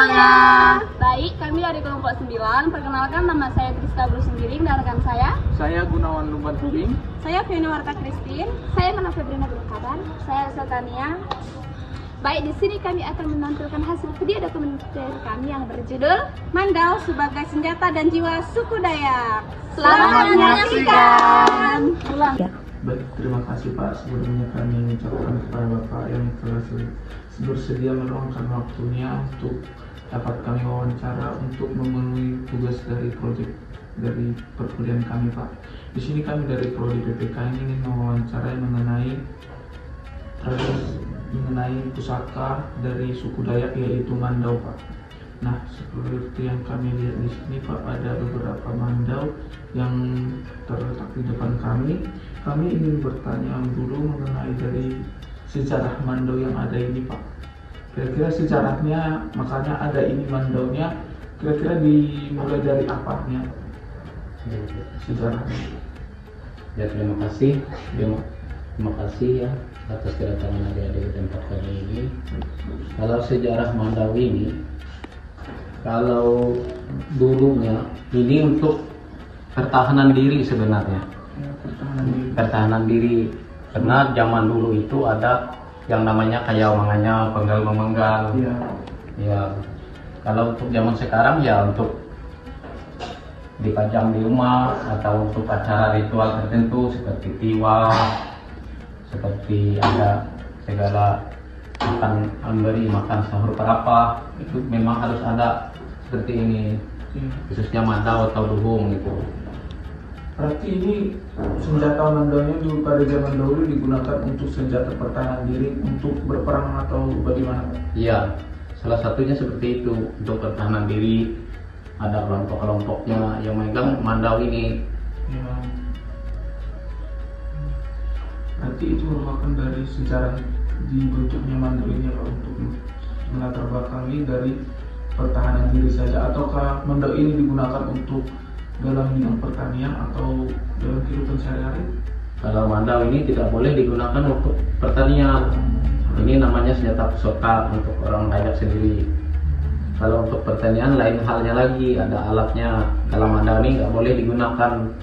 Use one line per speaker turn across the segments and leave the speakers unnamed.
semuanya.
Baik, kami dari kelompok 9. Perkenalkan, nama saya Triska Brusingiring dan rekan
Saya Gunawan Lumban Tubing.
saya Fiona Warta Christine. Saya Mana Febrina Kaban. Saya Sultania. Baik, di sini kami akan menampilkan hasil video dokumenter kami yang berjudul Mandau sebagai Senjata dan Jiwa Suku Dayak. Selamat menyaksikan.
Baik, terima kasih Pak. Sebelumnya kami mengucapkan kepada Bapak yang telah bersedia meluangkan waktunya untuk dapat kami wawancara untuk memenuhi tugas dari proyek dari perkuliahan kami Pak. Di sini kami dari Prodi PPK ini ingin mewawancarai mengenai pusaka dari suku Dayak yaitu Mandau Pak. Nah, seperti yang kami lihat di sini Pak, ada beberapa mandau yang terletak di depan kami. Kami ingin bertanya dulu mengenai dari sejarah mandau yang ada ini Pak. Kira-kira sejarahnya, makanya ada ini mandaunya, kira-kira dimulai dari apanya sejarahnya?
Ya, terima kasih ya atas kedatangan adik-adik di tempat kami ini. Kalau sejarah Mandau ini, kalau dulunya ini untuk pertahanan diri sebenarnya. Pertahanan diri karena zaman dulu itu ada yang namanya kayau manganya, penggal memenggal.
Iya.
Ya, kalau untuk zaman sekarang ya untuk dipajang di rumah atau untuk acara ritual tertentu seperti tiwa, seperti ada segala makan sahur berapa, itu memang harus ada seperti ini, khususnya mandau atau duhung gitu.
Berarti ini senjata mandaunya dulu pada zaman dahulu digunakan untuk senjata pertahanan diri untuk berperang atau bagaimana?
Iya, salah satunya seperti itu untuk pertahanan diri. Ada kelompok-kelompoknya yang megang mandau ini.
Ya. Berarti itu merupakan dari sejarah dibentuknya mandau ini Pak, untuk melatar belakangi dari pertahanan diri saja, ataukah mandau ini digunakan untuk dalam bidang pertanian atau dalam kehidupan sehari-hari?
Kalau mandau ini tidak boleh digunakan untuk pertanian. Ini namanya senjata pusaka untuk orang Dayak sendiri. Kalau untuk pertanian lain halnya lagi, ada alatnya. Kalau mandau ini nggak boleh digunakan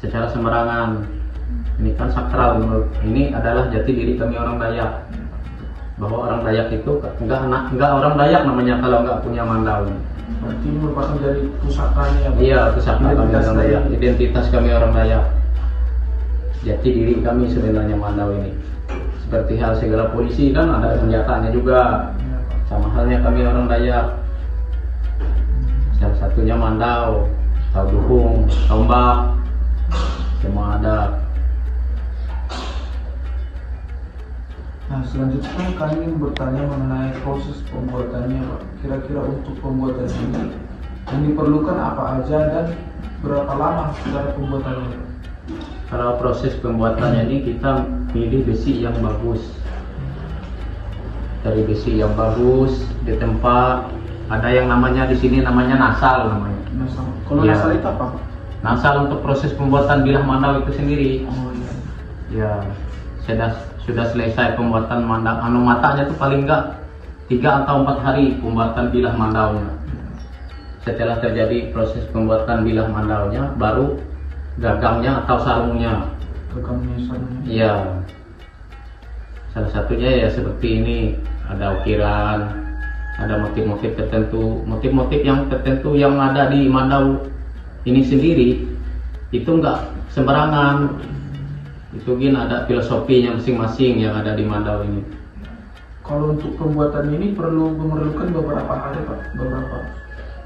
secara sembarangan. Ini kan sakral menurut. Ini adalah jati diri kami orang Dayak. Bahwa orang Dayak itu nggak orang Dayak namanya kalau nggak punya mandau.
Berarti ini merupakan dari pusakanya ya Pak?
Iya, pusaka kami orang Dayak. Identitas kami orang Dayak. Jati diri kami sebenarnya mandau ini. Seperti hal segala polisi kan ada senjatanya juga. Sama halnya kami orang Dayak. Salah satunya mandau, atau duhung, tombak, semua ada.
Nah, selanjutnya kami ingin bertanya mengenai proses pembuatannya Pak. Kira-kira untuk pembuatan ini yang diperlukan apa aja dan berapa lama cara pembuatannya Pak?
Kalau proses pembuatannya ini kita pilih besi yang bagus. Dari besi yang bagus di tempat ada yang namanya di sini namanya nasal namanya.
Nasal. Kalau
Iya.
nasal itu apa Pak?
Nasal untuk proses pembuatan bilah mandau itu sendiri.
Oh iya.
Ya, sudah selesai pembuatan mandau. Matanya itu paling enggak 3 atau 4 hari pembuatan bilah mandaunya. Setelah terjadi proses pembuatan bilah mandaunya, baru gagangnya atau sarungnya.
Gagangnya sarungnya.
Iya. Salah satunya ya seperti ini, ada ukiran, ada motif-motif tertentu, motif-motif yang tertentu yang ada di mandau ini sendiri itu enggak sembarangan. Itu ada filosofinya masing-masing yang ada di mandau ini.
Kalau untuk pembuatan ini memerlukan beberapa hari Pak, beberapa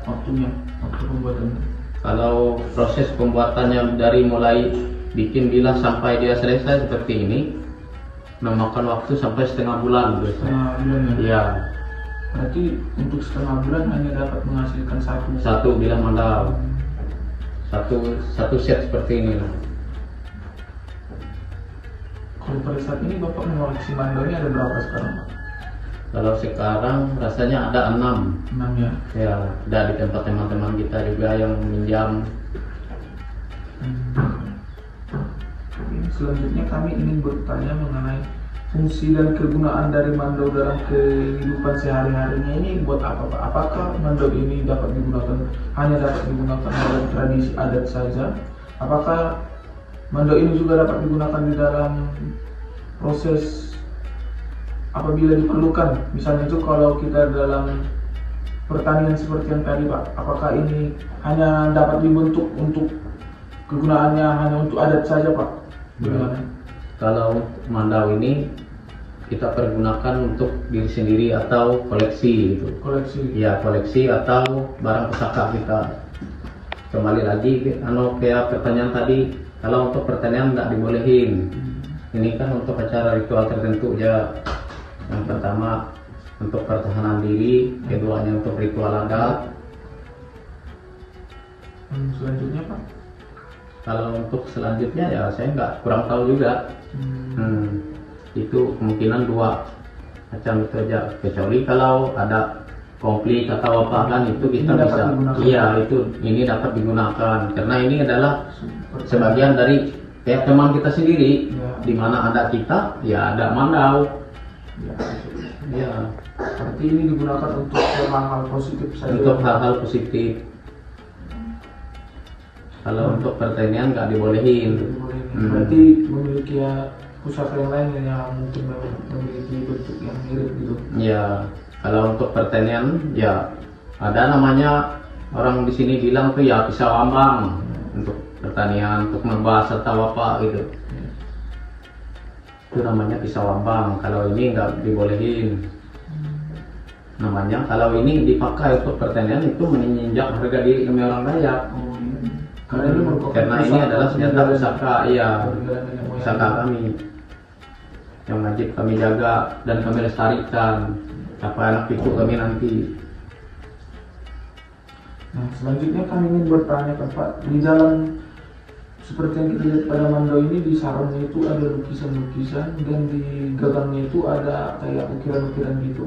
waktu pembuatannya.
Kalau proses pembuatannya dari mulai bikin bilah sampai dia selesai seperti ini memakan waktu sampai setengah bulan biasanya.
Setengah bulan ya?
Iya.
Berarti untuk setengah bulan hanya dapat menghasilkan
Satu bilah mandau. Satu set seperti ini.
Kalau pada saat ini Bapak mengoleksi mandau ini ada berapa sekarang Pak?
Kalau sekarang rasanya ada 6.
6 ya?
Ya, ada di tempat teman-teman kita juga yang minjam.
Selanjutnya kami ingin bertanya mengenai fungsi dan kegunaan dari mandau dalam kehidupan sehari-harinya ini buat apa Pak? Apakah mandau ini hanya dapat digunakan dalam tradisi adat saja? Apakah mandau ini juga dapat digunakan di dalam proses apabila diperlukan? Misalnya itu kalau kita dalam pertanian seperti yang tadi Pak, apakah ini hanya dapat dibentuk untuk kegunaannya hanya untuk adat saja Pak? Bagaimana?
Kalau mandau ini kita pergunakan untuk diri sendiri atau koleksi gitu.
Koleksi.
Ya, koleksi atau barang pusaka kita. Kembali lagi kayak pertanyaan tadi, kalau untuk pertanian nggak dibolehin. Ini kan untuk acara ritual tertentu ya. Yang pertama untuk pertahanan diri, keduanya untuk ritual adat.
Selanjutnya Pak?
Kalau untuk selanjutnya ya saya kurang tahu juga. Itu kemungkinan dua macam itu aja, kecuali kalau ada konflik atau apa kan itu kita
Ini
bisa ini dapat digunakan karena ini adalah sebagian dari kayak teman kita sendiri
Ya.
di mana ada kita ya ada mandau ya
Berarti ini digunakan untuk hal-hal positif saja.
untuk hal-hal positif. Kalau untuk pertanian nggak dibolehin.
Berarti memiliki pusaka yang lain yang mungkin memiliki bentuk yang mirip gitu.
Ya, kalau untuk pertanian ya ada namanya orang di sini bilang tuh ya pisau ambang untuk pertanian, untuk membahas atau apa gitu. Itu namanya pisau ambang. Kalau ini nggak dibolehin. Namanya kalau ini dipakai untuk pertanian itu menginjak harga diri kami orang Dayak. Karena ini adalah senjata pusaka, iya, pusaka kami yang wajib kami jaga dan kami lestarikan sampai anak cucu kami nanti.
Nah, selanjutnya kami ingin bertanya Pak, di dalam seperti yang kita lihat pada mandau ini, di sarungnya itu ada lukisan-lukisan dan di gagangnya itu ada kayak ukiran-ukiran gitu.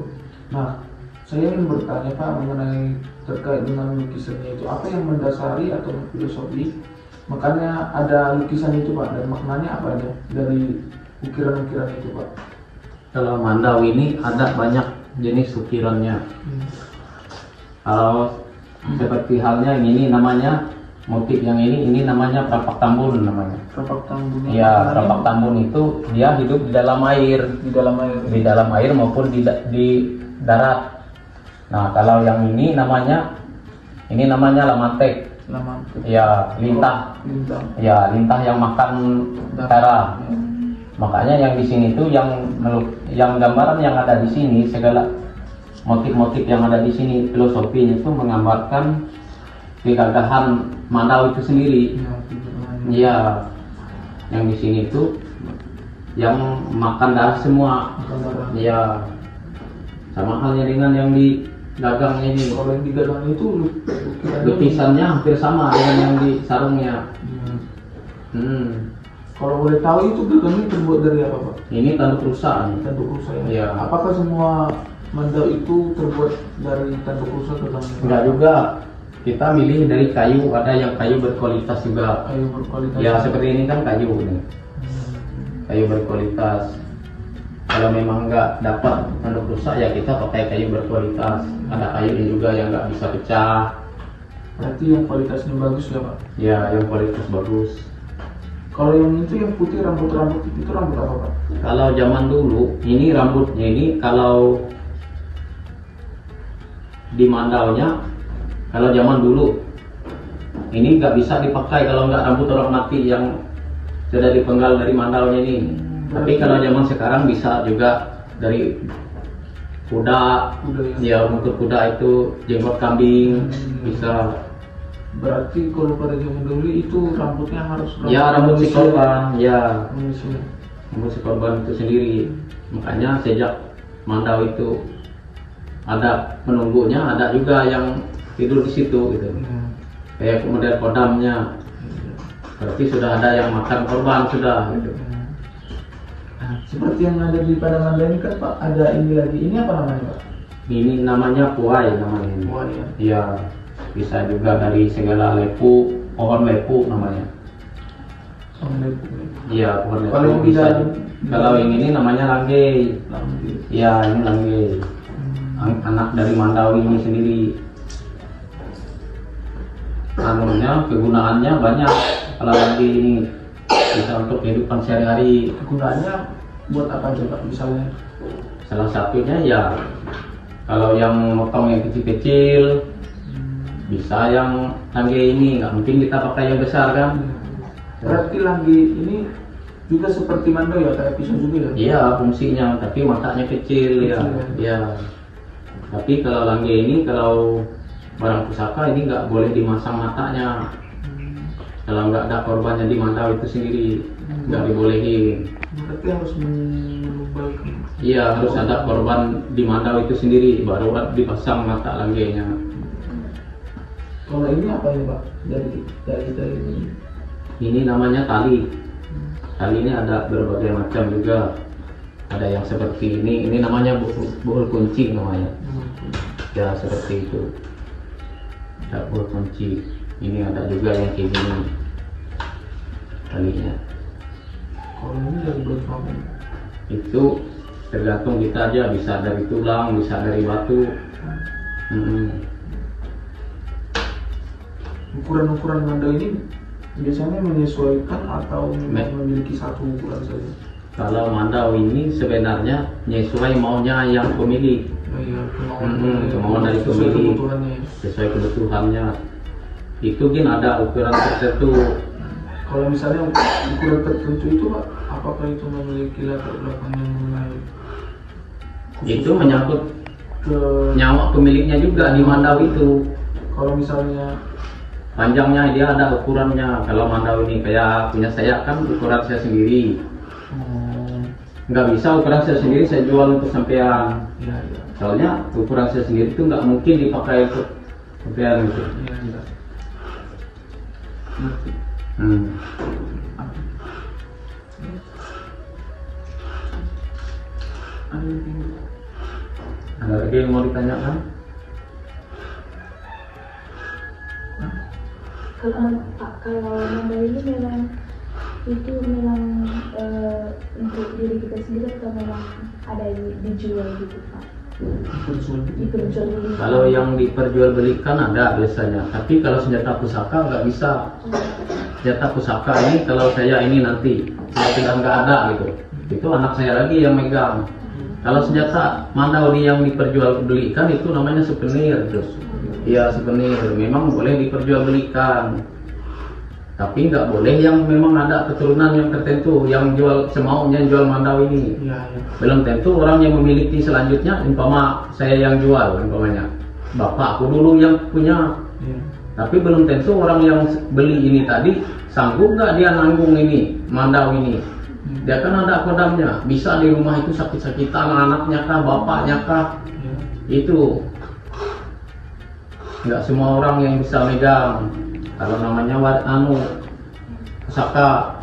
Nah, saya ingin bertanya Pak mengenai terkait dengan lukisannya itu, apa yang mendasari atau filosofi makanya ada lukisan itu Pak, dan maknanya apa aja dari ukiran-ukiran itu Pak?
Kalau mandau ini ada banyak jenis ukirannya. Kalau seperti halnya yang ini namanya motif yang ini namanya perapak tambun namanya.
Perapak tambun.
Ya, perapak tambun itu dia hidup di dalam air, di dalam air maupun di darat. Nah, kalau yang ini namanya lamantek. Ya, lintah. Ya, lintah yang makan darah. Makanya yang di sini tuh yang gambaran yang ada di sini, segala motif-motif yang ada di sini, filosofinya itu menggambarkan kegagahan mandau itu sendiri. Ya, yang di sini tuh yang makan darah semua. Ya, sama halnya dengan yang di gagangnya ini.
Kalau yang di gagangnya itu
lukisannya hampir sama dengan yang di sarungnya.
Kalau boleh tahu itu gagangnya terbuat dari apa Pak?
Ini tanduk rusa.
Tanduk rusa ya?
Iya.
Apakah semua mandau itu terbuat dari tanduk rusa gagangnya?
Enggak juga. Kita milih dari kayu, ada yang kayu berkualitas juga.
Kayu berkualitas.
Ya seperti ini kan kayu ini. Kayu berkualitas. Kalau memang nggak dapat tanduk rusak ya kita pakai kayu berkualitas. Ada kayunya juga yang nggak bisa pecah.
Berarti yang kualitasnya bagus ya Pak?
Ya, yang kualitas bagus.
Kalau yang itu yang putih rambut-rambut itu rambut apa Pak?
Kalau zaman dulu ini rambutnya ini kalau di mandaunya, kalau zaman dulu ini nggak bisa dipakai kalau nggak rambut orang mati yang sudah dipenggal dari mandaunya ini. Tapi kalau zaman sekarang bisa juga dari kuda ya, untuk kuda itu jenggot kambing bisa.
Berarti kalau pada zaman dulu itu rambutnya harus
rambut si korban ya,
manusia.
rambut si korban itu sendiri. Makanya sejak mandau itu ada penunggunya, ada juga yang tidur di situ gitu. Kayak model kodamnya. Berarti sudah ada yang makan korban sudah gitu.
Nah, seperti yang ada di Padang Anda ini kan Pak, ada ini lagi. Ini apa namanya Pak?
Ini namanya puai namanya.
Puai ya.
Iya, bisa juga dari segala lepu, pohon lepu namanya. Iya, pohon
Kalau yang
bisa.
tidak
Kalau yang ini namanya langge.
Langge.
Iya, ini langge. Anak dari mandau ini sendiri. Anunya, kegunaannya banyak. Kalau langge ini bisa untuk kehidupan sehari-hari.
Kegunaannya buat apa aja Pak misalnya?
Salah satunya ya, kalau yang motong yang kecil-kecil, bisa yang langge ini. Nggak mungkin kita pakai yang besar kan?
Berarti langge ini juga seperti mandau ya, kayak pisau juga ya?
Iya, fungsinya, tapi matanya kecil ya.
Kecil,
Iya. Tapi kalau langge ini, kalau barang pusaka ini nggak boleh dimasang matanya. Kalau nggak ada korbannya di mandau itu sendiri, nggak dibolehin.
Berarti harus menumbalkan.
Iya, harus ada korban di mandau itu sendiri, baru dipasang mata langgenya.
Kalau ini apa ya Pak? Dari ini.
Ini namanya tali. Tali ini ada berbagai macam juga. Ada yang seperti ini namanya buhul kunci namanya. Ya seperti itu. Ada buhul kunci. Ini ada juga yang kayak gini talinya.
Kalau ini dari bahan apa?
Itu tergantung kita aja, bisa dari tulang, bisa dari batu.
Ukuran-ukuran mandau ini biasanya menyesuaikan atau memiliki satu ukuran saja?
Kalau mandau ini sebenarnya menyesuai maunya yang pemilik.
Oh iya,
kemauan dari
sesuai
pemilik,
kebutuhannya.
sesuai kebutuhannya. Itu kan ada ukuran tertentu.
Kalau misalnya ukuran tertentu itu Pak, apakah itu memiliki latar belakang yang mengenai khusus
Itu menyangkut
ke
nyawa pemiliknya juga di mandau itu.
kalau misalnya
Panjangnya dia ada ukurannya. Kalau mandau ini kayak punya saya kan ukuran saya sendiri. Nggak bisa ukuran saya sendiri saya jual untuk sampean.
ya, ya.
Soalnya ukuran saya sendiri itu nggak mungkin dipakai untuk sampean gitu.
Iya, iya. Ngerti.
Ada lagi yang mau ditanyakan?
Kalau mandau ini memang itu memang untuk diri kita sendiri atau memang ada yang dijual gitu Pak? Diperjualbelikan.
Kalau yang diperjualbelikan ada biasanya, tapi kalau senjata pusaka nggak bisa. Senjata pusaka ini kalau saya ini nanti saya bilang nggak ada gitu, itu anak saya lagi yang megang. Kalau senjata mandau yang diperjualbelikan itu namanya souvenir terus. Iya souvenir, memang boleh diperjualbelikan. Tapi nggak boleh yang memang ada keturunan yang tertentu yang jual semaunya jual mandau ini.
Ya, ya.
Belum tentu orang yang memiliki selanjutnya, umpama saya yang jual, umpamanya bapakku dulu yang punya.
Ya.
Tapi belum tentu orang yang beli ini tadi sanggup nggak dia nanggung ini mandau ini. Dia kan ada kodamnya, bisa di rumah itu sakit-sakitan anaknya kah, bapaknya kah,
Ya.
itu nggak semua orang yang bisa megang. Kalau namanya pusaka